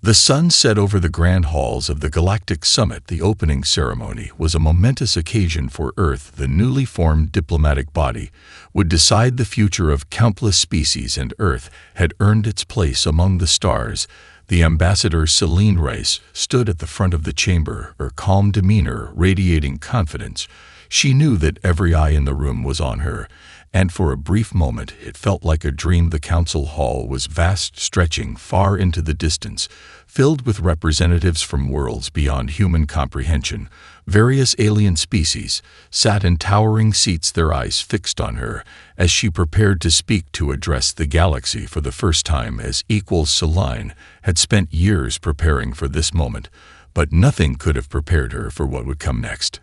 The sun set over the grand halls of the Galactic Summit. The opening ceremony was a momentous occasion for Earth. The newly formed diplomatic body would decide the future of countless species, and Earth had earned its place among the stars. The ambassador Celine Rice stood at the front of the chamber, her calm demeanor radiating confidence. She knew that every eye in the room was on her, and for a brief moment it felt like a dream. The council hall was vast, stretching far into the distance, filled with representatives from worlds beyond human comprehension. Various alien species sat in towering seats, their eyes fixed on her as she prepared to speak, to address the galaxy for the first time as equals. Celine had spent years preparing for this moment, but nothing could have prepared her for what would come next.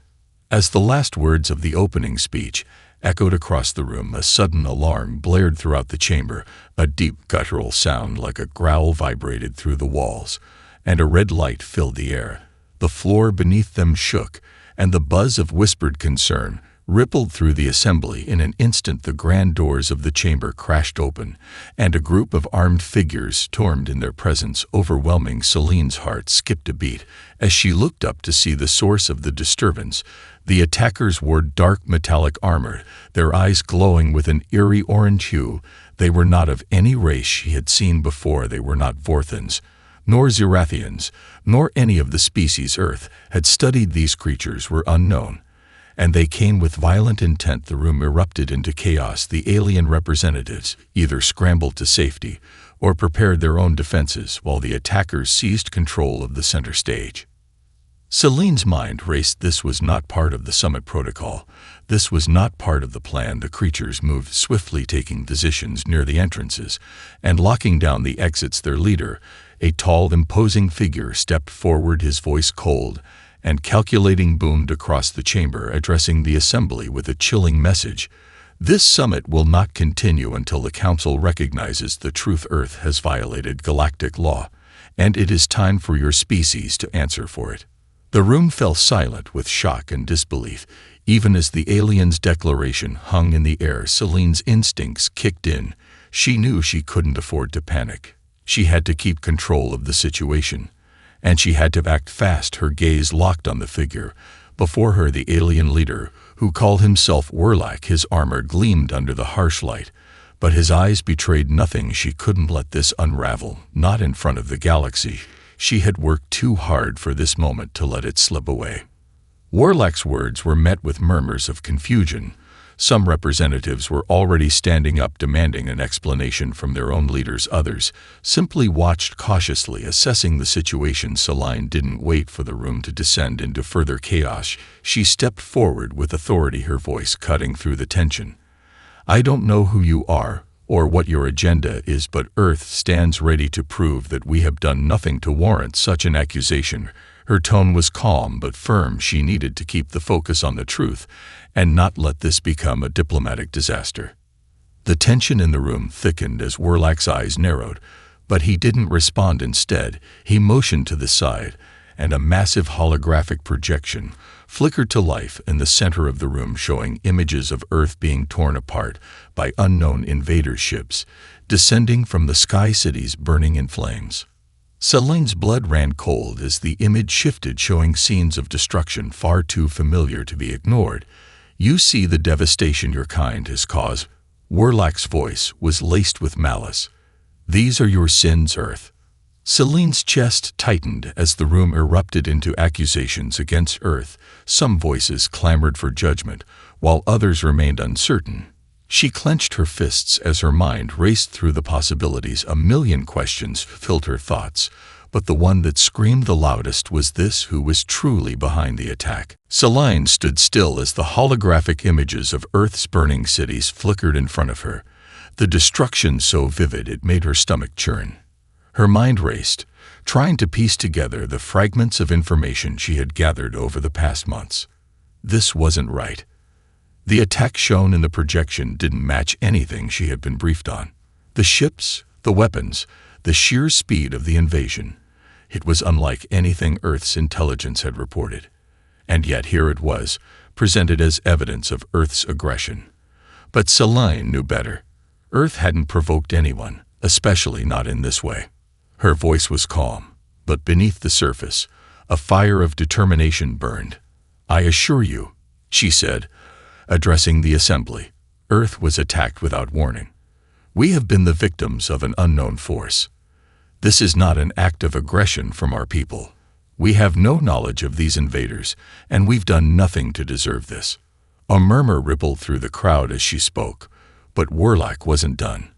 As the last words of the opening speech echoed across the room, a sudden alarm blared throughout the chamber. A deep guttural sound like a growl vibrated through the walls, and a red light filled the air. The floor beneath them shook, and the buzz of whispered concern rippled through the assembly. In an instant, the grand doors of the chamber crashed open, and a group of armed figures stormed in their presence, overwhelming. Celine's heart skipped a beat as she looked up to see the source of the disturbance. The attackers wore dark metallic armor, their eyes glowing with an eerie orange hue. They were not of any race she had seen before. They were not Vorthans, nor Zerathians, nor any of the species Earth had studied. These creatures were unknown, and they came with violent intent. The room erupted into chaos. The alien representatives either scrambled to safety or prepared their own defenses, while the attackers seized control of the center stage. Celine's mind raced. This was not part of the summit protocol. This was not part of the plan. The creatures moved swiftly, taking positions near the entrances and locking down the exits. Their leader, a tall, imposing figure, stepped forward, his voice cold and calculating, boomed across the chamber, addressing the assembly with a chilling message. This summit will not continue until the Council recognizes the truth. Earth has violated galactic law, and it is time for your species to answer for it. The room fell silent with shock and disbelief, even as the alien's declaration hung in the air. Celine's instincts kicked in. She knew she couldn't afford to panic. She had to keep control of the situation, and she had to act fast. Her gaze locked on the figure before her, the alien leader, who called himself Warlock. His armor gleamed under the harsh light, but his eyes betrayed nothing. She couldn't let this unravel, not in front of the galaxy. She had worked too hard for this moment to let it slip away. Warlock's words were met with murmurs of confusion. Some representatives were already standing up, demanding an explanation from their own leaders. Others simply watched cautiously, assessing the situation. Celine didn't wait for the room to descend into further chaos. She stepped forward with authority, her voice cutting through the tension. "I don't know who you are or what your agenda is, but Earth stands ready to prove that we have done nothing to warrant such an accusation." Her tone was calm but firm. She needed to keep the focus on the truth and not let this become a diplomatic disaster. The tension in the room thickened as Warlock's eyes narrowed, but he didn't respond. Instead, he motioned to the side, and a massive holographic projection flickered to life in the center of the room, showing images of Earth being torn apart by unknown invader ships descending from the sky, cities burning in flames. Celine's blood ran cold as the image shifted, showing scenes of destruction far too familiar to be ignored. "You see the devastation your kind has caused." Warlock's voice was laced with malice. "These are your sins, Earth." Celine's chest tightened as the room erupted into accusations against Earth. Some voices clamored for judgment, while others remained uncertain. She clenched her fists as her mind raced through the possibilities. A million questions filled her thoughts, but the one that screamed the loudest was this: who was truly behind the attack? Celine stood still as the holographic images of Earth's burning cities flickered in front of her, the destruction so vivid it made her stomach churn. Her mind raced, trying to piece together the fragments of information she had gathered over the past months. This wasn't right. The attack shown in the projection didn't match anything she had been briefed on. The ships, the weapons, the sheer speed of the invasion. It was unlike anything Earth's intelligence had reported. And yet here it was, presented as evidence of Earth's aggression. But Celine knew better. Earth hadn't provoked anyone, especially not in this way. Her voice was calm, but beneath the surface, a fire of determination burned. "I assure you," she said, addressing the assembly, "Earth was attacked without warning. We have been the victims of an unknown force. This is not an act of aggression from our people. We have no knowledge of these invaders, and we've done nothing to deserve this." A murmur rippled through the crowd as she spoke, but Warlock wasn't done.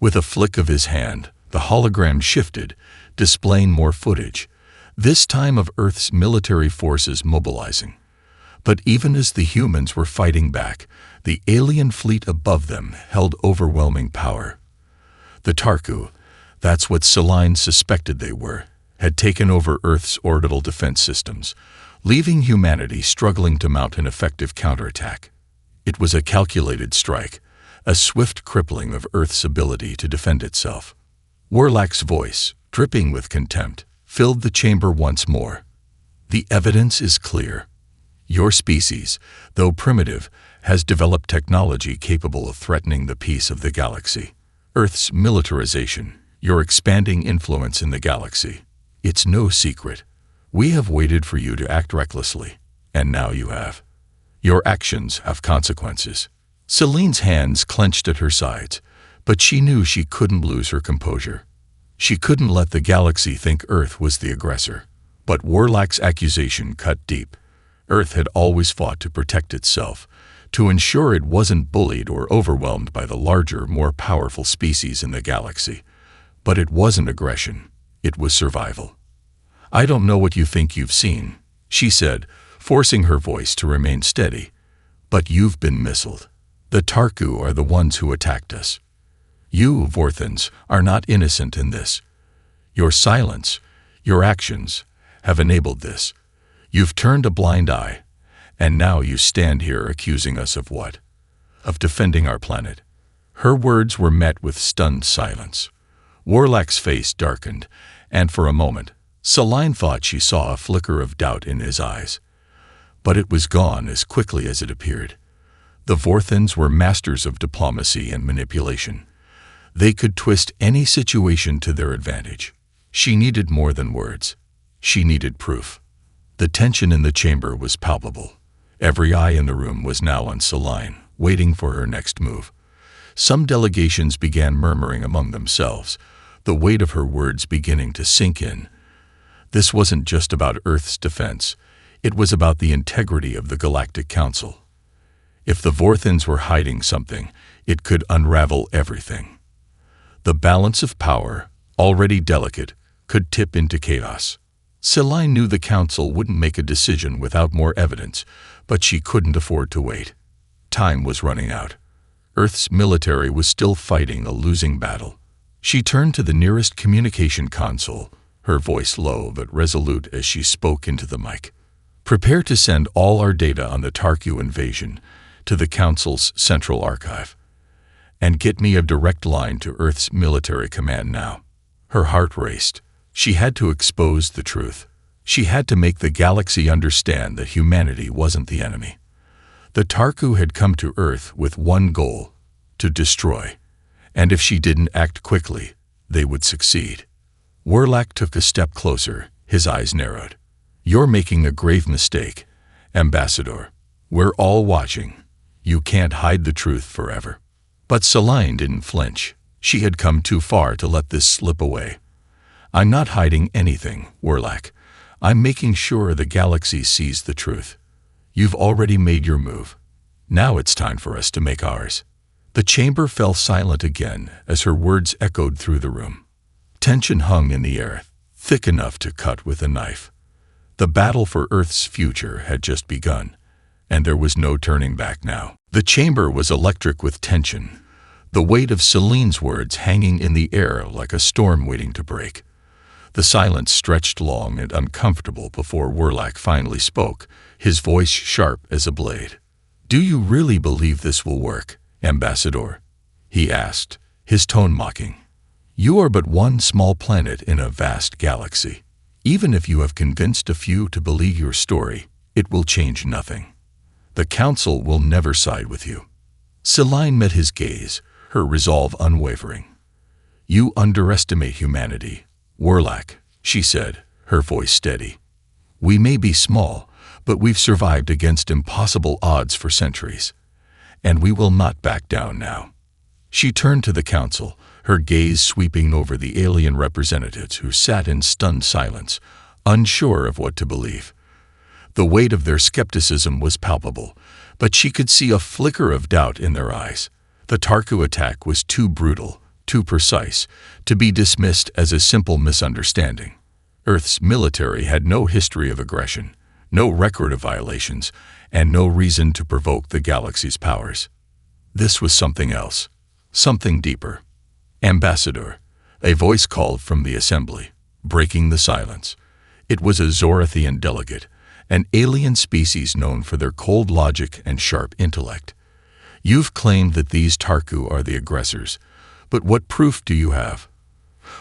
With a flick of his hand, the hologram shifted, displaying more footage, this time of Earth's military forces mobilizing. But even as the humans were fighting back, the alien fleet above them held overwhelming power. The Tarku, that's what Celine suspected they were, had taken over Earth's orbital defense systems, leaving humanity struggling to mount an effective counterattack. It was a calculated strike, a swift crippling of Earth's ability to defend itself. Warlock's voice, dripping with contempt, filled the chamber once more. "The evidence is clear. Your species, though primitive, has developed technology capable of threatening the peace of the galaxy. Earth's militarization, your expanding influence in the galaxy. It's no secret. We have waited for you to act recklessly, and now you have. Your actions have consequences." Celine's hands clenched at her sides, but she knew she couldn't lose her composure. She couldn't let the galaxy think Earth was the aggressor. But Warlock's accusation cut deep. Earth had always fought to protect itself, to ensure it wasn't bullied or overwhelmed by the larger, more powerful species in the galaxy. But it wasn't aggression. It was survival. "I don't know what you think you've seen," she said, forcing her voice to remain steady. "But you've been missiled. The Tarku are the ones who attacked us. You, Vorthans, are not innocent in this. Your silence, your actions, have enabled this. You've turned a blind eye, and now you stand here accusing us of what? Of defending our planet." Her words were met with stunned silence. Warlock's face darkened, and for a moment, Celine thought she saw a flicker of doubt in his eyes. But it was gone as quickly as it appeared. The Vorthans were masters of diplomacy and manipulation. They could twist any situation to their advantage. She needed more than words. She needed proof. The tension in the chamber was palpable. Every eye in the room was now on Celine, waiting for her next move. Some delegations began murmuring among themselves, the weight of her words beginning to sink in. This wasn't just about Earth's defense. It was about the integrity of the Galactic Council. If the Vorthans were hiding something, it could unravel everything. The balance of power, already delicate, could tip into chaos. Celine knew the Council wouldn't make a decision without more evidence, but she couldn't afford to wait. Time was running out. Earth's military was still fighting a losing battle. She turned to the nearest communication console, her voice low but resolute as she spoke into the mic. "Prepare to send all our data on the Tarku invasion to the Council's central archive. And get me a direct line to Earth's military command now." Her heart raced. She had to expose the truth. She had to make the galaxy understand that humanity wasn't the enemy. The Tarku had come to Earth with one goal: to destroy. And if she didn't act quickly, they would succeed. Warlock took a step closer, his eyes narrowed. "You're making a grave mistake, Ambassador. We're all watching. You can't hide the truth forever." But Celine didn't flinch. She had come too far to let this slip away. "I'm not hiding anything, Warlock. I'm making sure the galaxy sees the truth. You've already made your move. Now it's time for us to make ours." The chamber fell silent again as her words echoed through the room. Tension hung in the air, thick enough to cut with a knife. The battle for Earth's future had just begun, and there was no turning back now. The chamber was electric with tension, the weight of Celine's words hanging in the air like a storm waiting to break. The silence stretched long and uncomfortable before Warlock finally spoke, his voice sharp as a blade. "Do you really believe this will work, Ambassador?" he asked, his tone mocking. "You are but one small planet in a vast galaxy. Even if you have convinced a few to believe your story, it will change nothing. The Council will never side with you." Celine met his gaze, her resolve unwavering. "You underestimate humanity, Warlock. she said, her voice steady. "We may be small, but we've survived against impossible odds for centuries. And we will not back down now." She turned to the council, her gaze sweeping over the alien representatives who sat in stunned silence, unsure of what to believe. The weight of their skepticism was palpable, but she could see a flicker of doubt in their eyes. The Tarku attack was too brutal, too precise, to be dismissed as a simple misunderstanding. Earth's military had no history of aggression, no record of violations, and no reason to provoke the galaxy's powers. This was something else, something deeper. "Ambassador," a voice called from the assembly, breaking the silence. It was a Zorathian delegate, an alien species known for their cold logic and sharp intellect. "You've claimed that these Tarku are the aggressors, but what proof do you have?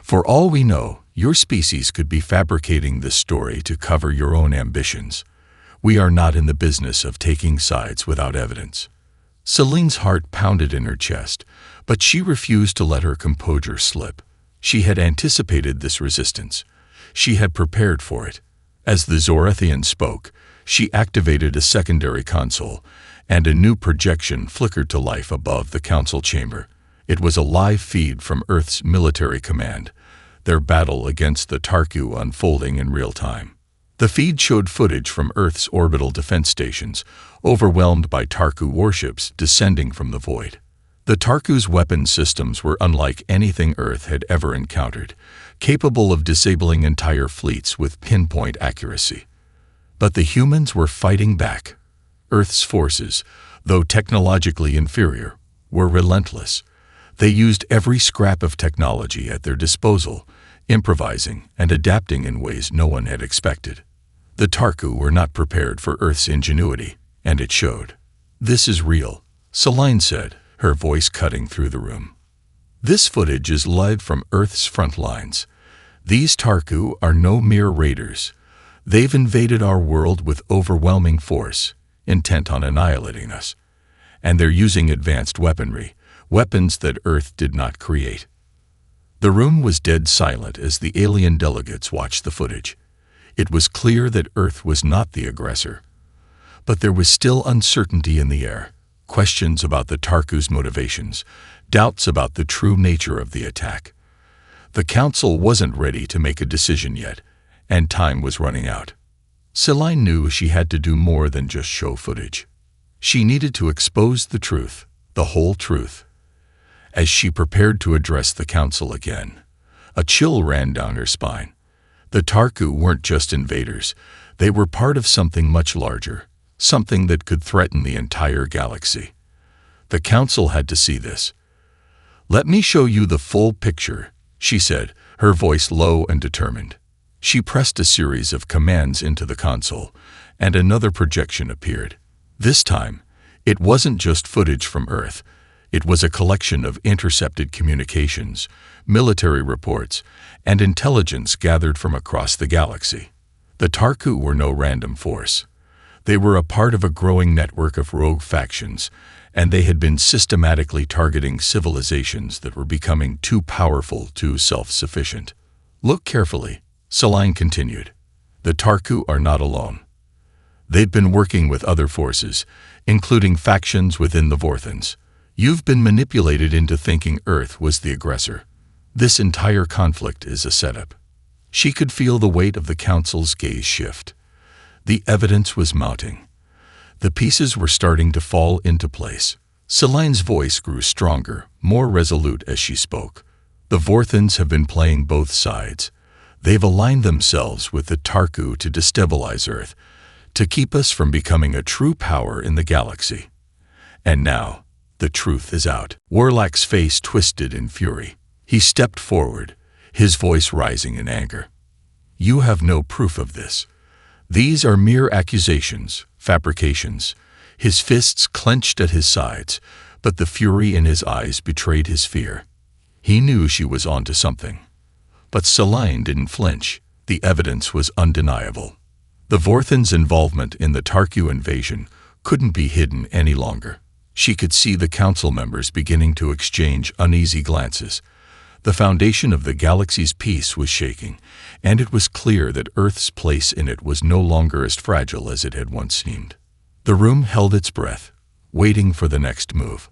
For all we know, your species could be fabricating this story to cover your own ambitions. We are not in the business of taking sides without evidence." Celine's heart pounded in her chest, but she refused to let her composure slip. She had anticipated this resistance. She had prepared for it. As the Zorathian spoke, she activated a secondary console, and a new projection flickered to life above the council chamber. It was a live feed from Earth's military command, their battle against the Tarku unfolding in real time. The feed showed footage from Earth's orbital defense stations, overwhelmed by Tarku warships descending from the void. The Tarku's weapon systems were unlike anything Earth had ever encountered, capable of disabling entire fleets with pinpoint accuracy. But the humans were fighting back. Earth's forces, though technologically inferior, were relentless. They used every scrap of technology at their disposal, improvising and adapting in ways no one had expected. The Tarku were not prepared for Earth's ingenuity, and it showed. "This is real," Celine said, her voice cutting through the room. "This footage is live from Earth's front lines. These Tarku are no mere raiders. They've invaded our world with overwhelming force, intent on annihilating us. And they're using advanced weaponry, weapons that Earth did not create." The room was dead silent as the alien delegates watched the footage. It was clear that Earth was not the aggressor. But there was still uncertainty in the air, questions about the Tarku's motivations, doubts about the true nature of the attack. The council wasn't ready to make a decision yet, and time was running out. Celine knew she had to do more than just show footage. She needed to expose the truth, the whole truth. As she prepared to address the council again, a chill ran down her spine. The Tarku weren't just invaders. They were part of something much larger, something that could threaten the entire galaxy. The council had to see this. "Let me show you the full picture," she said, her voice low and determined. She pressed a series of commands into the console, and another projection appeared. This time, it wasn't just footage from Earth. It was a collection of intercepted communications, military reports, and intelligence gathered from across the galaxy. The Tarku were no random force. They were a part of a growing network of rogue factions, and they had been systematically targeting civilizations that were becoming too powerful, too self-sufficient. "Look carefully," Celine continued. "The Tarku are not alone. They've been working with other forces, including factions within the Vorthans. You've been manipulated into thinking Earth was the aggressor. This entire conflict is a setup." She could feel the weight of the council's gaze shift. The evidence was mounting. The pieces were starting to fall into place. Celine's voice grew stronger, more resolute as she spoke. "The Vorthans have been playing both sides. They've aligned themselves with the Tarku to destabilize Earth, to keep us from becoming a true power in the galaxy. And now, the truth is out." Warlock's face twisted in fury. He stepped forward, his voice rising in anger. "You have no proof of this. These are mere accusations, fabrications." His fists clenched at his sides, but the fury in his eyes betrayed his fear. He knew she was onto something. But Celine didn't flinch. The evidence was undeniable. The Vorthans' involvement in the Tarku invasion couldn't be hidden any longer. She could see the council members beginning to exchange uneasy glances. The foundation of the galaxy's peace was shaking, and it was clear that Earth's place in it was no longer as fragile as it had once seemed. The room held its breath, waiting for the next move.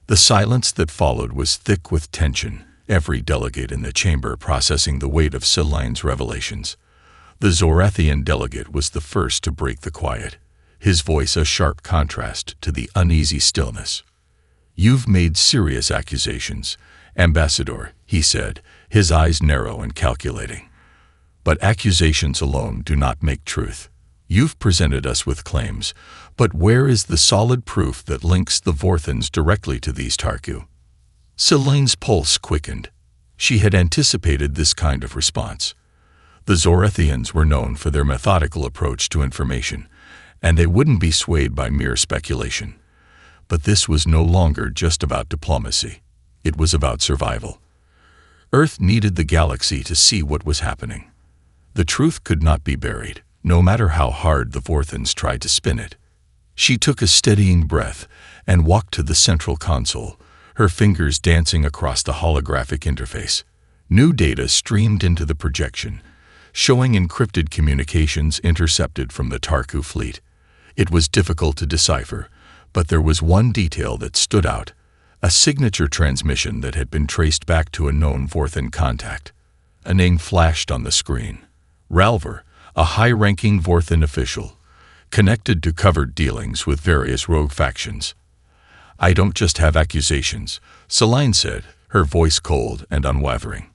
The silence that followed was thick with tension, every delegate in the chamber processing the weight of Selene's revelations. The Zorathian delegate was the first to break the quiet, his voice a sharp contrast to the uneasy stillness. "You've made serious accusations, Ambassador," he said, his eyes narrow and calculating. "But accusations alone do not make truth. You've presented us with claims, but where is the solid proof that links the Vorthons directly to these Tarku?" Selene's pulse quickened. She had anticipated this kind of response. The Zorathians were known for their methodical approach to information, and they wouldn't be swayed by mere speculation. But this was no longer just about diplomacy. It was about survival. Earth needed the galaxy to see what was happening. The truth could not be buried, no matter how hard the Vorthons tried to spin it. She took a steadying breath and walked to the central console, her fingers dancing across the holographic interface. New data streamed into the projection, showing encrypted communications intercepted from the Tarku fleet. It was difficult to decipher, but there was one detail that stood out, a signature transmission that had been traced back to a known Vorthon contact. A name flashed on the screen. Ralver, a high-ranking Vorthon official, connected to covered dealings with various rogue factions. "I don't just have accusations," Selene said, her voice cold and unwavering.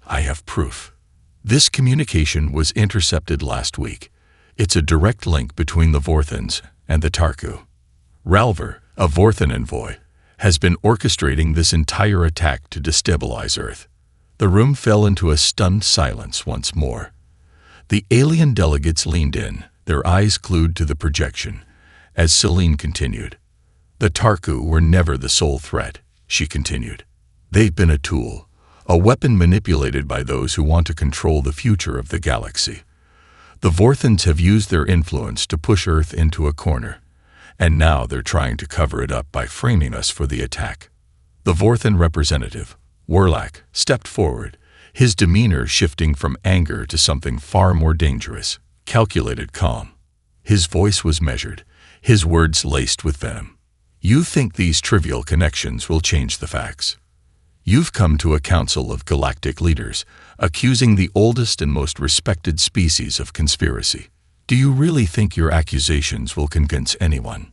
"I have proof. This communication was intercepted last week. It's a direct link between the Vorthons and the Tarku. Ralver, a Vorthon envoy, has been orchestrating this entire attack to destabilize Earth." The room fell into a stunned silence once more. The alien delegates leaned in, their eyes glued to the projection, as Selene continued. "The Tarku were never the sole threat," she continued. "They've been a tool, a weapon manipulated by those who want to control the future of the galaxy. The Vorthons have used their influence to push Earth into a corner, and now they're trying to cover it up by framing us for the attack." The Vorthon representative, Warlack, stepped forward, his demeanor shifting from anger to something far more dangerous, calculated calm. His voice was measured, his words laced with venom. "You think these trivial connections will change the facts? You've come to a council of galactic leaders, accusing the oldest and most respected species of conspiracy. Do you really think your accusations will convince anyone?"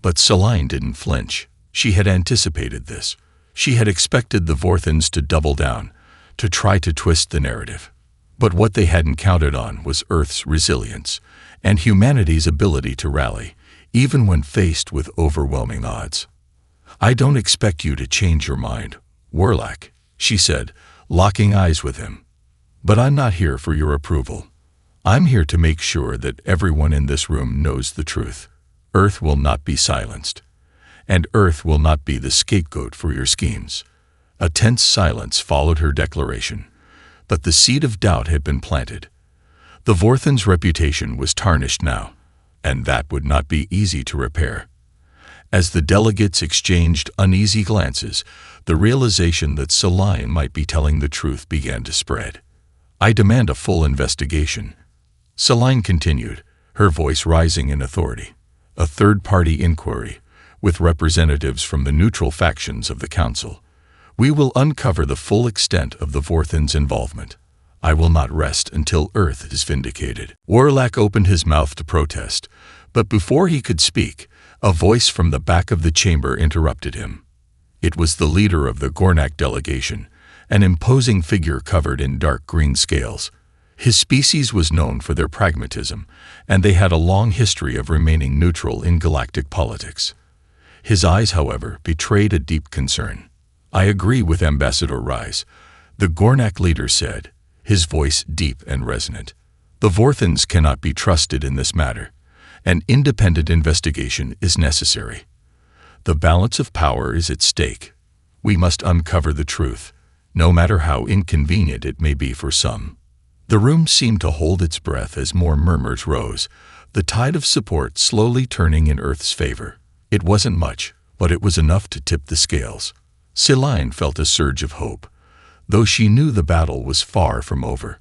But Selene didn't flinch. She had anticipated this. She had expected the Vorthons to double down, to try to twist the narrative. But what they hadn't counted on was Earth's resilience and humanity's ability to rally, even when faced with overwhelming odds. "I don't expect you to change your mind, Warlack," she said, locking eyes with him. "But I'm not here for your approval. I'm here to make sure that everyone in this room knows the truth. Earth will not be silenced, and Earth will not be the scapegoat for your schemes." A tense silence followed her declaration, but the seed of doubt had been planted. The Vorthon's reputation was tarnished now, and that would not be easy to repair. As the delegates exchanged uneasy glances, the realization that Selene might be telling the truth began to spread. "I demand a full investigation," Selene continued, her voice rising in authority. "A third-party inquiry, with representatives from the neutral factions of the Council. We will uncover the full extent of the Vorthons' involvement. I will not rest until Earth is vindicated." Warlack opened his mouth to protest, but before he could speak, a voice from the back of the chamber interrupted him. It was the leader of the Gornak delegation, an imposing figure covered in dark green scales. His species was known for their pragmatism, and they had a long history of remaining neutral in galactic politics. His eyes, however, betrayed a deep concern. "I agree with Ambassador Rise," the Gornak leader said, his voice deep and resonant. "The Vorthons cannot be trusted in this matter. An independent investigation is necessary. The balance of power is at stake. We must uncover the truth, no matter how inconvenient it may be for some." The room seemed to hold its breath as more murmurs rose, the tide of support slowly turning in Earth's favor. It wasn't much, but it was enough to tip the scales. Selene felt a surge of hope, though she knew the battle was far from over.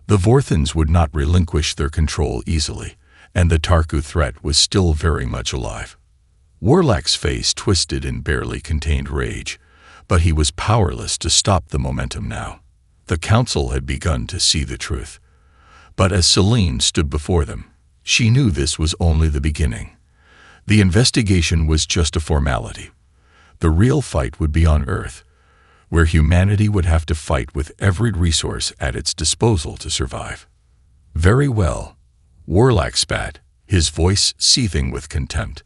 The Vorthans would not relinquish their control easily, and the Tarku threat was still very much alive. Warlock's face twisted in barely contained rage, but he was powerless to stop the momentum now. The council had begun to see the truth. But as Selene stood before them, she knew this was only the beginning. The investigation was just a formality. The real fight would be on Earth, where humanity would have to fight with every resource at its disposal to survive. Very well, Warlock spat, his voice seething with contempt.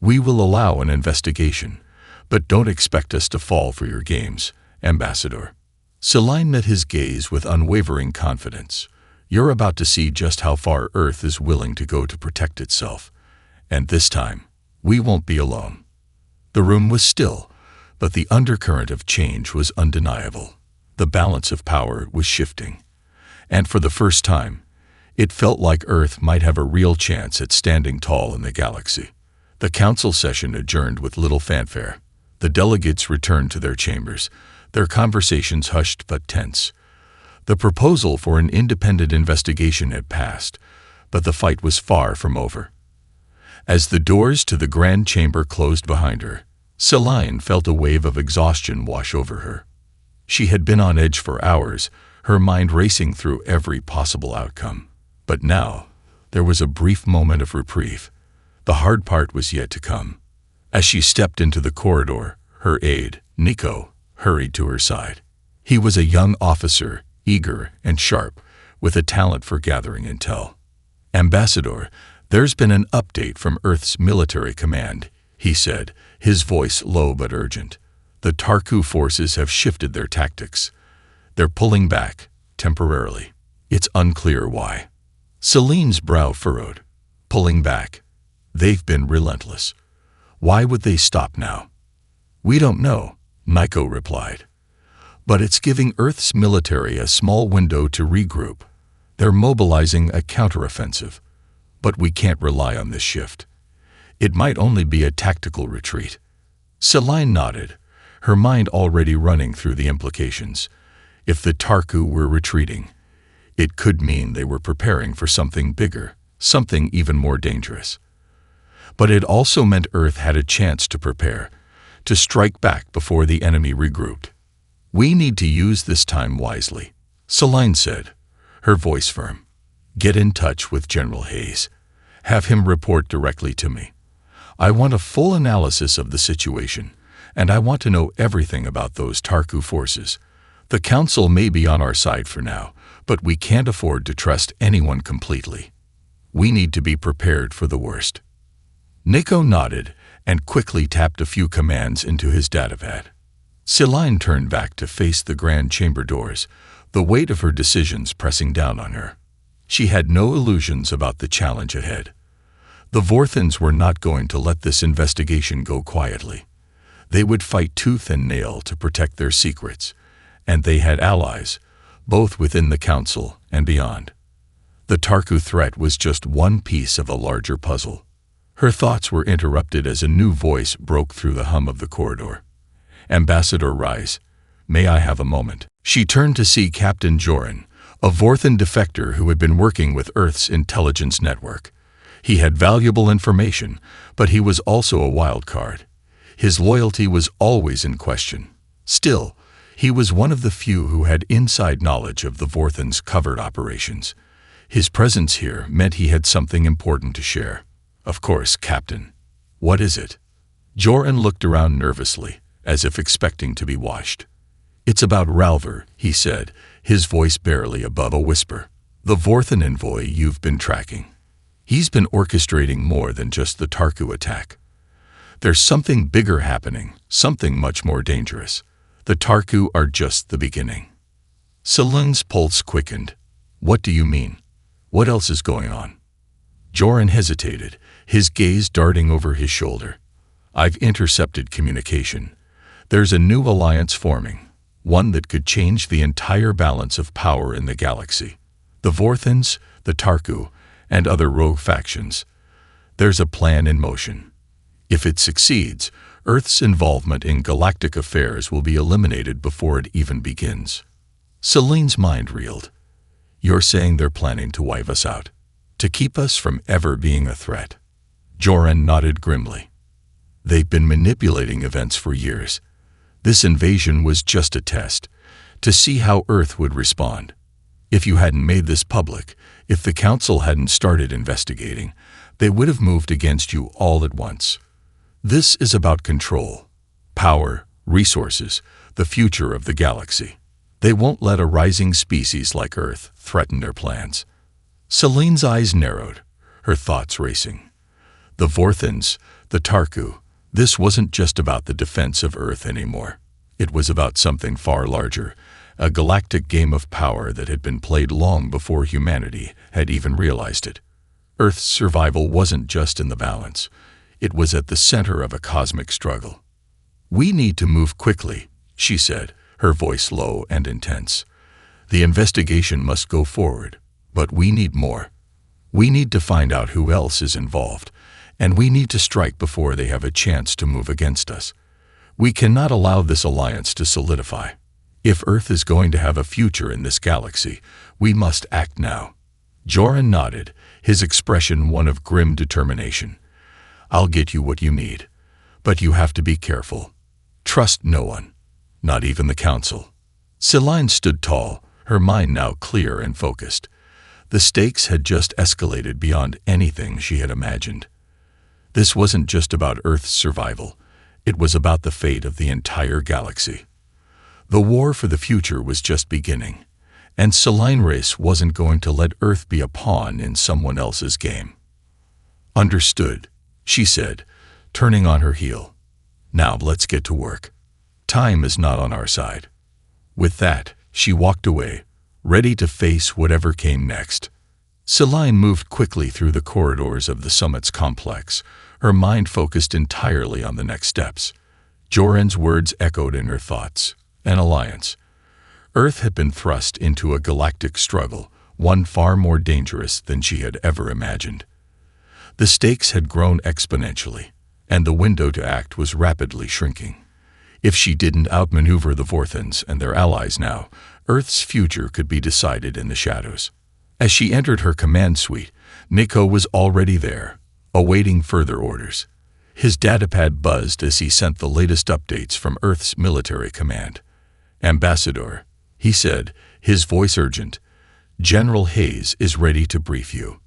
We will allow an investigation, but don't expect us to fall for your games, Ambassador. Selene met his gaze with unwavering confidence. You're about to see just how far Earth is willing to go to protect itself. And this time, we won't be alone. The room was still, but the undercurrent of change was undeniable. The balance of power was shifting. And for the first time, it felt like Earth might have a real chance at standing tall in the galaxy. The council session adjourned with little fanfare. The delegates returned to their chambers, their conversations hushed but tense. The proposal for an independent investigation had passed, but the fight was far from over. As the doors to the grand chamber closed behind her, Selene felt a wave of exhaustion wash over her. She had been on edge for hours, her mind racing through every possible outcome. But now, there was a brief moment of reprieve. The hard part was yet to come. As she stepped into the corridor, her aide, Nico, hurried to her side. He was a young officer, eager and sharp, with a talent for gathering intel. Ambassador, there's been an update from Earth's military command, he said, his voice low but urgent. The Tarku forces have shifted their tactics. They're pulling back, temporarily. It's unclear why. Selene's brow furrowed. Pulling back. They've been relentless. Why would they stop now? We don't know, Nico replied. But it's giving Earth's military a small window to regroup. They're mobilizing a counteroffensive. But we can't rely on this shift. It might only be a tactical retreat. Selene nodded, her mind already running through the implications. If the Tarku were retreating, it could mean they were preparing for something bigger, something even more dangerous. But it also meant Earth had a chance to prepare, to strike back before the enemy regrouped. We need to use this time wisely, Selene said, her voice firm. Get in touch with General Hayes. Have him report directly to me. I want a full analysis of the situation, and I want to know everything about those Tarku forces. The Council may be on our side for now, but we can't afford to trust anyone completely. We need to be prepared for the worst. Nico nodded and quickly tapped a few commands into his datapad. Selene turned back to face the grand chamber doors, the weight of her decisions pressing down on her. She had no illusions about the challenge ahead. The Vorthans were not going to let this investigation go quietly. They would fight tooth and nail to protect their secrets, and they had allies, both within the Council and beyond. The Tarku threat was just one piece of a larger puzzle. Her thoughts were interrupted as a new voice broke through the hum of the corridor. Ambassador Rise, may I have a moment? She turned to see Captain Joran, a Vorthan defector who had been working with Earth's intelligence network. He had valuable information, but he was also a wild card. His loyalty was always in question. Still, he was one of the few who had inside knowledge of the Vorthans' covert operations. His presence here meant he had something important to share. Of course, Captain. What is it? Joran looked around nervously, as if expecting to be watched. It's about Ralver, he said, his voice barely above a whisper. The Vorthan envoy you've been tracking. He's been orchestrating more than just the Tarku attack. There's something bigger happening, something much more dangerous. The Tarku are just the beginning. Selene's pulse quickened. What do you mean? What else is going on? Joran hesitated, his gaze darting over his shoulder. I've intercepted communication. There's a new alliance forming, one that could change the entire balance of power in the galaxy. The Vorthans, the Tarku, and other rogue factions. There's a plan in motion. If it succeeds, Earth's involvement in galactic affairs will be eliminated before it even begins. Selene's mind reeled. You're saying they're planning to wipe us out, to keep us from ever being a threat? Joran nodded grimly. They've been manipulating events for years. This invasion was just a test, to see how Earth would respond. If you hadn't made this public, if the Council hadn't started investigating, they would have moved against you all at once. This is about control, power, resources, the future of the galaxy. They won't let a rising species like Earth threaten their plans. Celine's eyes narrowed, her thoughts racing. The Vorthans, the Tarku, this wasn't just about the defense of Earth anymore. It was about something far larger, a galactic game of power that had been played long before humanity had even realized it. Earth's survival wasn't just in the balance. It was at the center of a cosmic struggle. We need to move quickly, she said, her voice low and intense. The investigation must go forward, but we need more. We need to find out who else is involved, and we need to strike before they have a chance to move against us. We cannot allow this alliance to solidify. If Earth is going to have a future in this galaxy, we must act now. Joran nodded, his expression one of grim determination. I'll get you what you need, but you have to be careful. Trust no one, not even the Council. Celine stood tall, her mind now clear and focused. The stakes had just escalated beyond anything she had imagined. This wasn't just about Earth's survival. It was about the fate of the entire galaxy. The war for the future was just beginning, and Celine Race wasn't going to let Earth be a pawn in someone else's game. Understood, she said, turning on her heel. Now let's get to work. Time is not on our side. With that, she walked away, ready to face whatever came next. Celine moved quickly through the corridors of the summit's complex, her mind focused entirely on the next steps. Joran's words echoed in her thoughts. An alliance. Earth had been thrust into a galactic struggle, one far more dangerous than she had ever imagined. The stakes had grown exponentially, and the window to act was rapidly shrinking. If she didn't outmaneuver the Vorthans and their allies now, Earth's future could be decided in the shadows. As she entered her command suite, Nico was already there, awaiting further orders. His datapad buzzed as he sent the latest updates from Earth's military command. Ambassador, he said, his voice urgent, General Hayes is ready to brief you.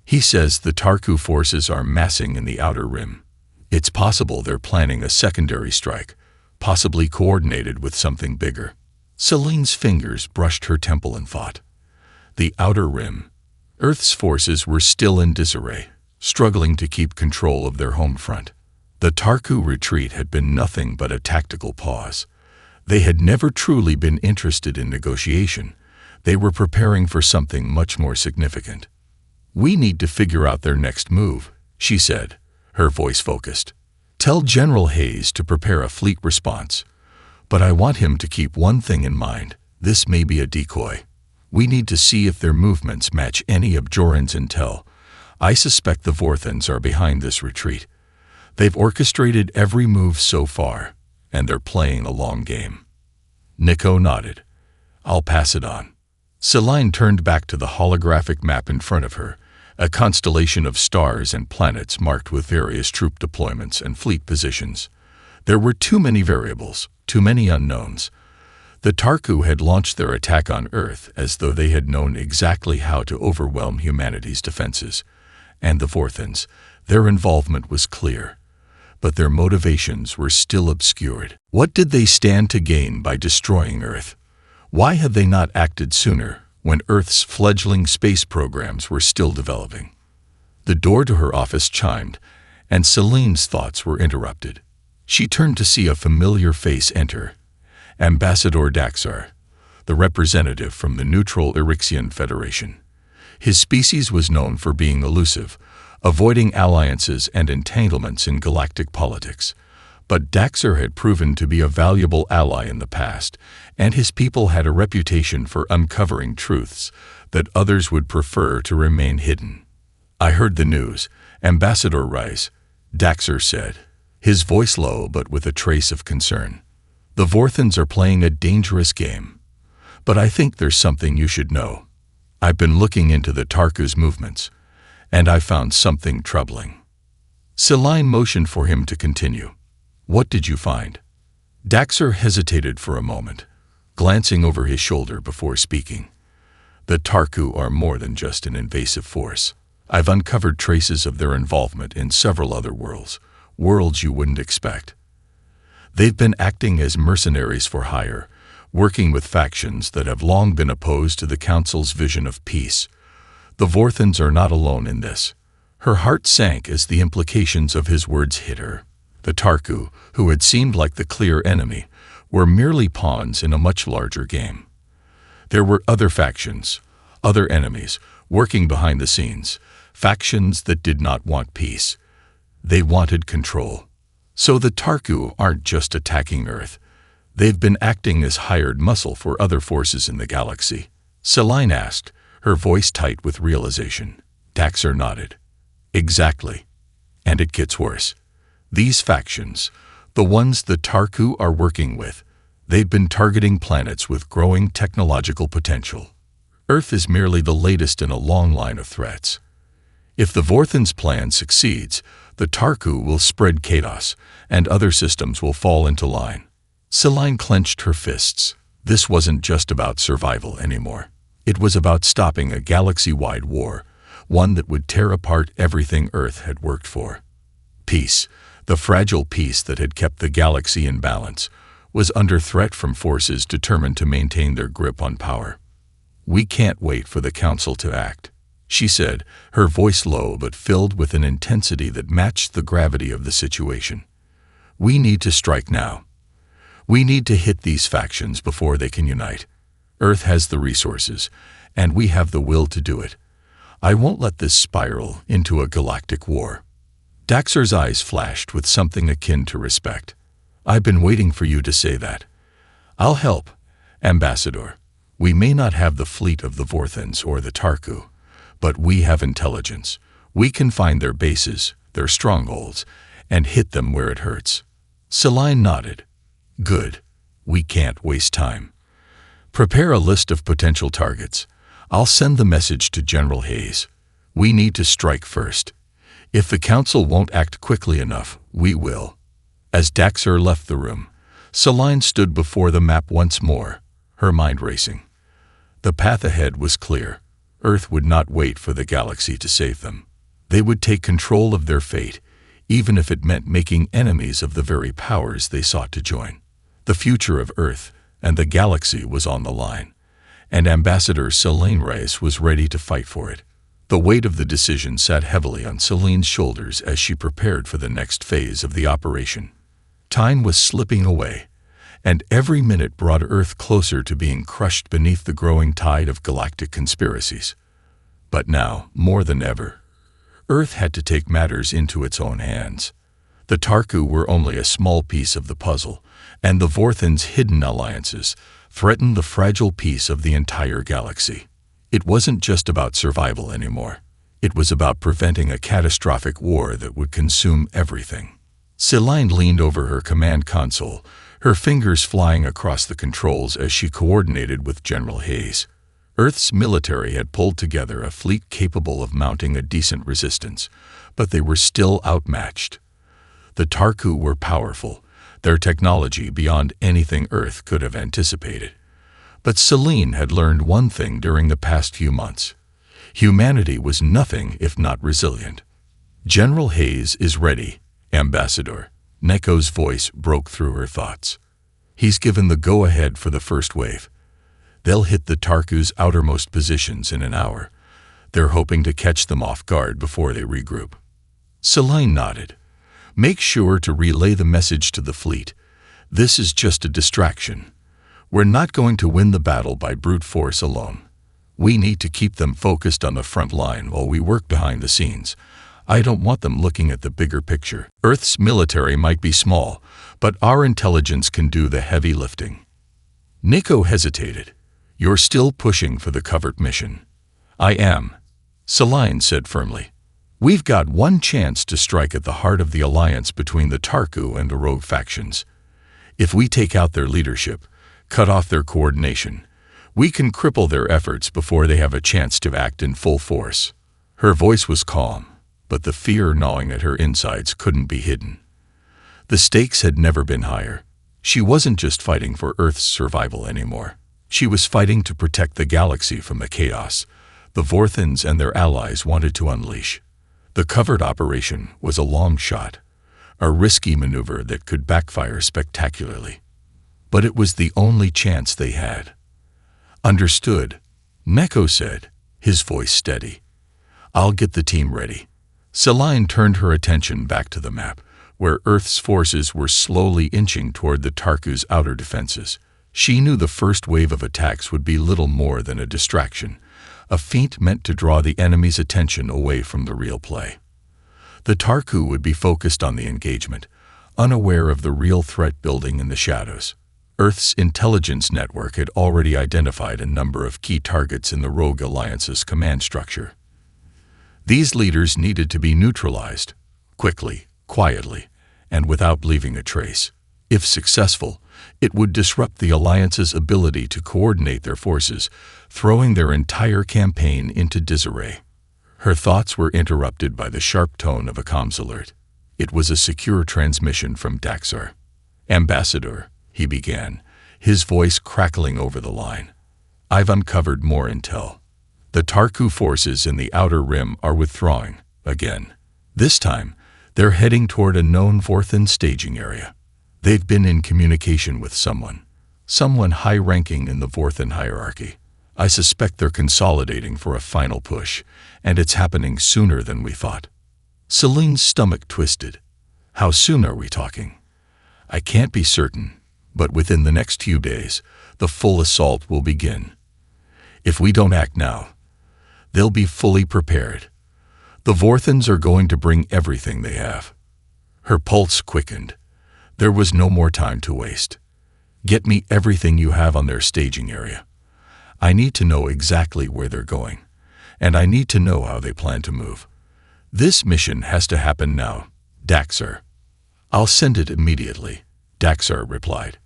He says the Tarku forces are massing in the Outer Rim. It's possible they're planning a secondary strike, possibly coordinated with something bigger. Celine's fingers brushed her temple in thought. The Outer Rim. Earth's forces were still in disarray, struggling to keep control of their home front. The Tarku retreat had been nothing but a tactical pause. They had never truly been interested in negotiation. They were preparing for something much more significant. We need to figure out their next move, she said, her voice focused. Tell General Hayes to prepare a fleet response. But I want him to keep one thing in mind. This may be a decoy. We need to see if their movements match any of Joran's intel. I suspect the Vorthans are behind this retreat. They've orchestrated every move so far, and they're playing a long game. Nico nodded. I'll pass it on. Celine turned back to the holographic map in front of her, a constellation of stars and planets marked with various troop deployments and fleet positions. There were too many variables, too many unknowns. The Tarku had launched their attack on Earth as though they had known exactly how to overwhelm humanity's defenses. And the Vorthans, their involvement was clear, but their motivations were still obscured. What did they stand to gain by destroying Earth? Why had they not acted sooner, when Earth's fledgling space programs were still developing? The door to her office chimed, and Celine's thoughts were interrupted. She turned to see a familiar face enter. Ambassador Daxar, the representative from the neutral Irixian Federation. His species was known for being elusive, avoiding alliances and entanglements in galactic politics. But Daxar had proven to be a valuable ally in the past, and his people had a reputation for uncovering truths that others would prefer to remain hidden. I heard the news, Ambassador Rice, Daxar said, his voice low but with a trace of concern. The Vorthans are playing a dangerous game, but I think there's something you should know. I've been looking into the Tarku's movements, and I found something troubling. Celine motioned for him to continue. What did you find? Daxter hesitated for a moment, glancing over his shoulder before speaking. The Tarku are more than just an invasive force. I've uncovered traces of their involvement in several other worlds you wouldn't expect. They've been acting as mercenaries for hire, working with factions that have long been opposed to the Council's vision of peace. The Vorthans are not alone in this. Her heart sank as the implications of his words hit her. The Tarku, who had seemed like the clear enemy, were merely pawns in a much larger game. There were other factions, other enemies, working behind the scenes, factions that did not want peace. They wanted control. So the Tarku aren't just attacking Earth. They've been acting as hired muscle for other forces in the galaxy. Celine asked, her voice tight with realization. Daxter nodded. Exactly. And it gets worse. These factions, the ones the Tarku are working with, they've been targeting planets with growing technological potential. Earth is merely the latest in a long line of threats. If the Vorthans' plan succeeds, the Tarku will spread chaos, and other systems will fall into line. Celine clenched her fists. This wasn't just about survival anymore. It was about stopping a galaxy-wide war, one that would tear apart everything Earth had worked for. Peace, the fragile peace that had kept the galaxy in balance, was under threat from forces determined to maintain their grip on power. We can't wait for the Council to act, she said, her voice low but filled with an intensity that matched the gravity of the situation. We need to strike now. We need to hit these factions before they can unite. Earth has the resources, and we have the will to do it. I won't let this spiral into a galactic war. Daxter's eyes flashed with something akin to respect. I've been waiting for you to say that. I'll help, Ambassador. We may not have the fleet of the Vorthans or the Tarku, but we have intelligence. We can find their bases, their strongholds, and hit them where it hurts. Celine nodded. Good. We can't waste time. Prepare a list of potential targets. I'll send the message to General Hayes. We need to strike first. If the Council won't act quickly enough, we will. As Daxter left the room, Celine stood before the map once more, her mind racing. The path ahead was clear. Earth would not wait for the galaxy to save them. They would take control of their fate, even if it meant making enemies of the very powers they sought to join. The future of Earth and the galaxy was on the line, and Ambassador Celine Reyes was ready to fight for it. The weight of the decision sat heavily on Celine's shoulders as she prepared for the next phase of the operation. Time was slipping away, and every minute brought Earth closer to being crushed beneath the growing tide of galactic conspiracies. But now, more than ever, Earth had to take matters into its own hands. The Tarku were only a small piece of the puzzle, and the Vorthans' hidden alliances threatened the fragile peace of the entire galaxy. It wasn't just about survival anymore. It was about preventing a catastrophic war that would consume everything. Celine leaned over her command console, her fingers flying across the controls as she coordinated with General Hayes. Earth's military had pulled together a fleet capable of mounting a decent resistance, but they were still outmatched. The Tarku were powerful, their technology beyond anything Earth could have anticipated. But Celine had learned one thing during the past few months. Humanity was nothing if not resilient. General Hayes is ready, Ambassador. Neko's voice broke through her thoughts. He's given the go-ahead for the first wave. They'll hit the Tarku's outermost positions in an hour. They're hoping to catch them off guard before they regroup. Celine nodded. Make sure to relay the message to the fleet. This is just a distraction. We're not going to win the battle by brute force alone. We need to keep them focused on the front line while we work behind the scenes. I don't want them looking at the bigger picture. Earth's military might be small, but our intelligence can do the heavy lifting. Neko hesitated. You're still pushing for the covert mission. I am, Celine said firmly. We've got one chance to strike at the heart of the alliance between the Tarku and the rogue factions. If we take out their leadership, cut off their coordination, We can cripple their efforts before they have a chance to act in full force." Her voice was calm, but the fear gnawing at her insides couldn't be hidden. The stakes had never been higher. She wasn't just fighting for Earth's survival anymore. She was fighting to protect the galaxy from the chaos the Vorthans and their allies wanted to unleash. The covert operation was a long shot, a risky maneuver that could backfire spectacularly. But it was the only chance they had. "Understood," Neko said, his voice steady. "I'll get the team ready." Celine turned her attention back to the map, where Earth's forces were slowly inching toward the Tarku's outer defenses. She knew the first wave of attacks would be little more than a distraction, a feint meant to draw the enemy's attention away from the real play. The Tarku would be focused on the engagement, unaware of the real threat building in the shadows. Earth's intelligence network had already identified a number of key targets in the Rogue Alliance's command structure. These leaders needed to be neutralized, quickly, quietly, and without leaving a trace. If successful, it would disrupt the Alliance's ability to coordinate their forces, throwing their entire campaign into disarray. Her thoughts were interrupted by the sharp tone of a comms alert. It was a secure transmission from Daxar. "Ambassador," he began, his voice crackling over the line. "I've uncovered more intel. The Tarku forces in the Outer Rim are withdrawing, again. This time, they're heading toward a known Vorthan staging area. They've been in communication with someone high-ranking in the Vorthan hierarchy. I suspect they're consolidating for a final push, and it's happening sooner than we thought." Celine's stomach twisted. "How soon are we talking?" "I can't be certain, but within the next few days, the full assault will begin. If we don't act now, they'll be fully prepared. The Vorthans are going to bring everything they have." Her pulse quickened. There was no more time to waste. "Get me everything you have on their staging area. I need to know exactly where they're going, and I need to know how they plan to move. This mission has to happen now, Daxar." "I'll send it immediately," Daxar replied.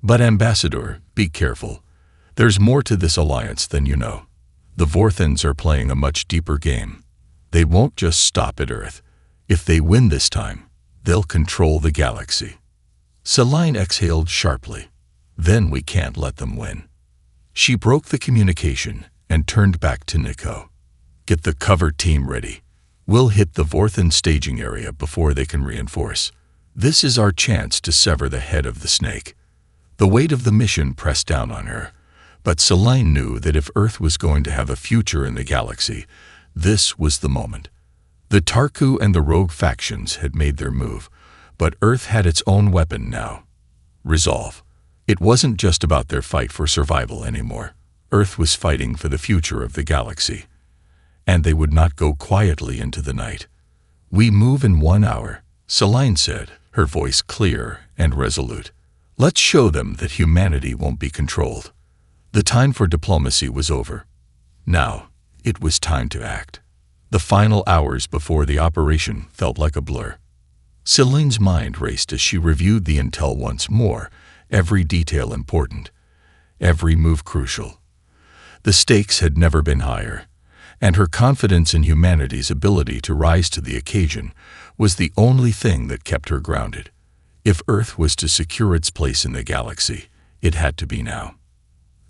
"But Ambassador, be careful. There's more to this alliance than you know. The Vorthans are playing a much deeper game. They won't just stop at Earth. If they win this time, they'll control the galaxy." Celine exhaled sharply. "Then we can't let them win." She broke the communication and turned back to Nico. "Get the cover team ready. We'll hit the Vorthan staging area before they can reinforce. This is our chance to sever the head of the snake." The weight of the mission pressed down on her, but Celine knew that if Earth was going to have a future in the galaxy, this was the moment. The Tarku and the Rogue factions had made their move, but Earth had its own weapon now: resolve. It wasn't just about their fight for survival anymore. Earth was fighting for the future of the galaxy, and they would not go quietly into the night. "We move in 1 hour," Celine said, her voice clear and resolute. "Let's show them that humanity won't be controlled." The time for diplomacy was over. Now, it was time to act. The final hours before the operation felt like a blur. Celine's mind raced as she reviewed the intel once more, every detail important, every move crucial. The stakes had never been higher, and her confidence in humanity's ability to rise to the occasion was the only thing that kept her grounded. If Earth was to secure its place in the galaxy, it had to be now.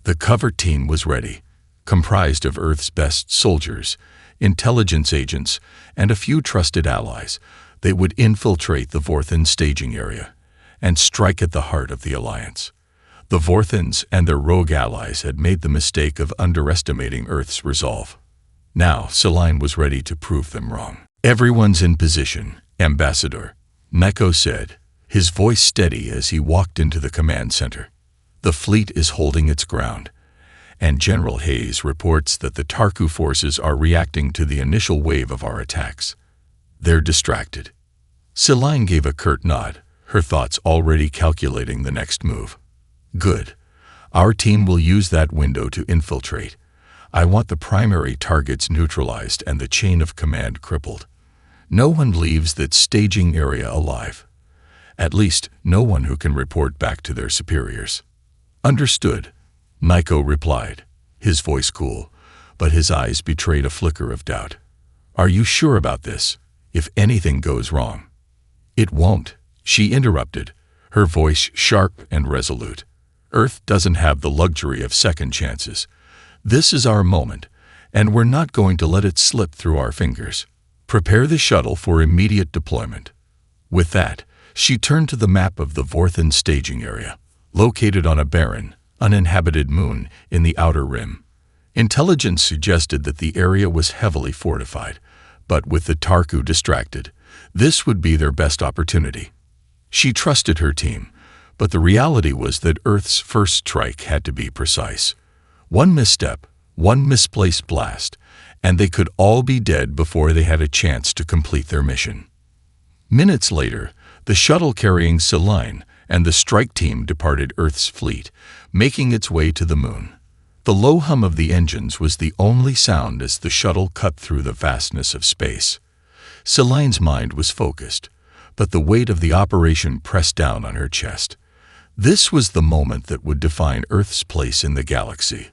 The cover team was ready, comprised of Earth's best soldiers, intelligence agents, and a few trusted allies. They would infiltrate the Vorthan staging area and strike at the heart of the Alliance. The Vorthans and their rogue allies had made the mistake of underestimating Earth's resolve. Now, Celine was ready to prove them wrong. "Everyone's in position, Ambassador," Neko said, his voice steady as he walked into the command center. "The fleet is holding its ground, and General Hayes reports that the Tarku forces are reacting to the initial wave of our attacks. They're distracted." Celine gave a curt nod, her thoughts already calculating the next move. "Good. Our team will use that window to infiltrate. I want the primary targets neutralized and the chain of command crippled. No one leaves that staging area alive. At least, no one who can report back to their superiors." "Understood," Nico replied, his voice cool, but his eyes betrayed a flicker of doubt. Are you sure about this? If anything goes wrong. It won't, she interrupted, her voice sharp and resolute. Earth doesn't have the luxury of second chances. This is our moment, and we're not going to let it slip through our fingers. Prepare the shuttle for immediate deployment. With that, she turned to the map of the Vorthen staging area, located on a barren, uninhabited moon in the outer rim. Intelligence suggested that the area was heavily fortified, but with the Tarku distracted, this would be their best opportunity. She trusted her team, but the reality was that Earth's first strike had to be precise. One misstep, one misplaced blast, and they could all be dead before they had a chance to complete their mission. Minutes later, the shuttle carrying Selene and the strike team departed Earth's fleet, making its way to the moon. The low hum of the engines was the only sound as the shuttle cut through the vastness of space. Selene's mind was focused, but the weight of the operation pressed down on her chest. This was the moment that would define Earth's place in the galaxy.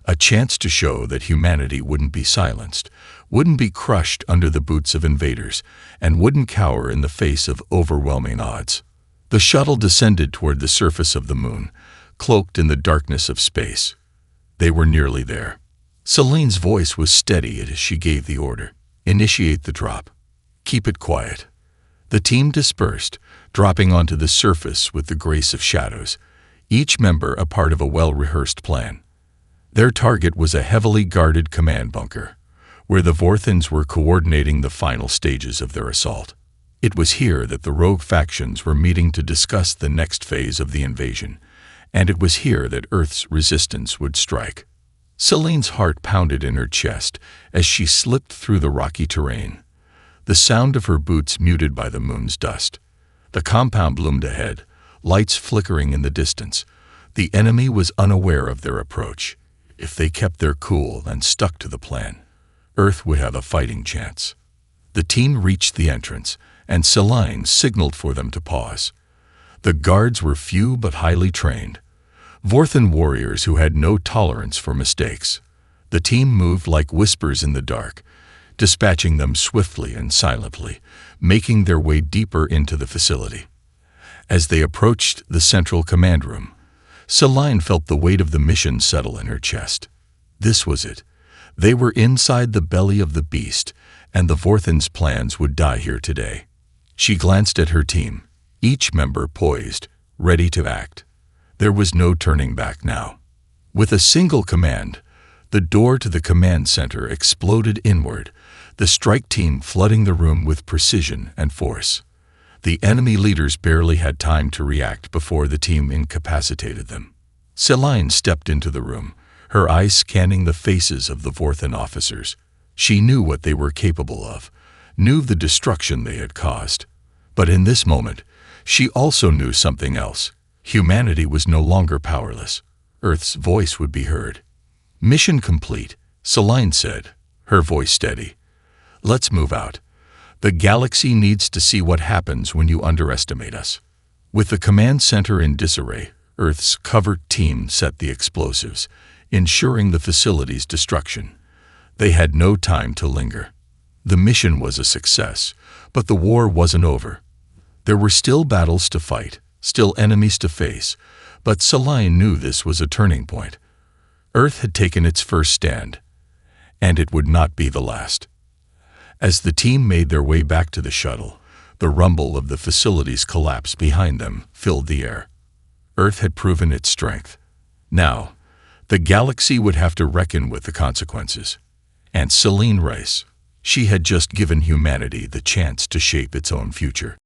A chance to show that humanity wouldn't be silenced, wouldn't be crushed under the boots of invaders, and wouldn't cower in the face of overwhelming odds. The shuttle descended toward the surface of the moon, cloaked in the darkness of space. They were nearly there. Selene's voice was steady as she gave the order. Initiate the drop. Keep it quiet. The team dispersed, dropping onto the surface with the grace of shadows, each member a part of a well-rehearsed plan. Their target was a heavily guarded command bunker, where the Vorthens were coordinating the final stages of their assault. It was here that the rogue factions were meeting to discuss the next phase of the invasion, and it was here that Earth's resistance would strike. Selene's heart pounded in her chest as she slipped through the rocky terrain, the sound of her boots muted by the moon's dust. The compound loomed ahead, lights flickering in the distance. The enemy was unaware of their approach. If they kept their cool and stuck to the plan, Earth would have a fighting chance. The team reached the entrance, and Selene signaled for them to pause. The guards were few but highly trained, Vorthen warriors who had no tolerance for mistakes. The team moved like whispers in the dark, dispatching them swiftly and silently, making their way deeper into the facility. As they approached the central command room, Selene felt the weight of the mission settle in her chest. This was it. They were inside the belly of the beast, and the Vorthen's plans would die here today. She glanced at her team, each member poised, ready to act. There was no turning back now. With a single command, the door to the command center exploded inward, the strike team flooding the room with precision and force. The enemy leaders barely had time to react before the team incapacitated them. Selene stepped into the room, her eyes scanning the faces of the Vorthen officers. She knew what they were capable of, knew the destruction they had caused. But in this moment, she also knew something else. Humanity was no longer powerless. Earth's voice would be heard. Mission complete, Selene said, her voice steady. Let's move out. The galaxy needs to see what happens when you underestimate us. With the command center in disarray, Earth's covert team set the explosives, ensuring the facility's destruction. They had no time to linger. The mission was a success, but the war wasn't over. There were still battles to fight, still enemies to face, but Selene knew this was a turning point. Earth had taken its first stand, and it would not be the last. As the team made their way back to the shuttle, the rumble of the facility's collapse behind them filled the air. Earth had proven its strength. Now, the galaxy would have to reckon with the consequences. And Selene Rice, she had just given humanity the chance to shape its own future.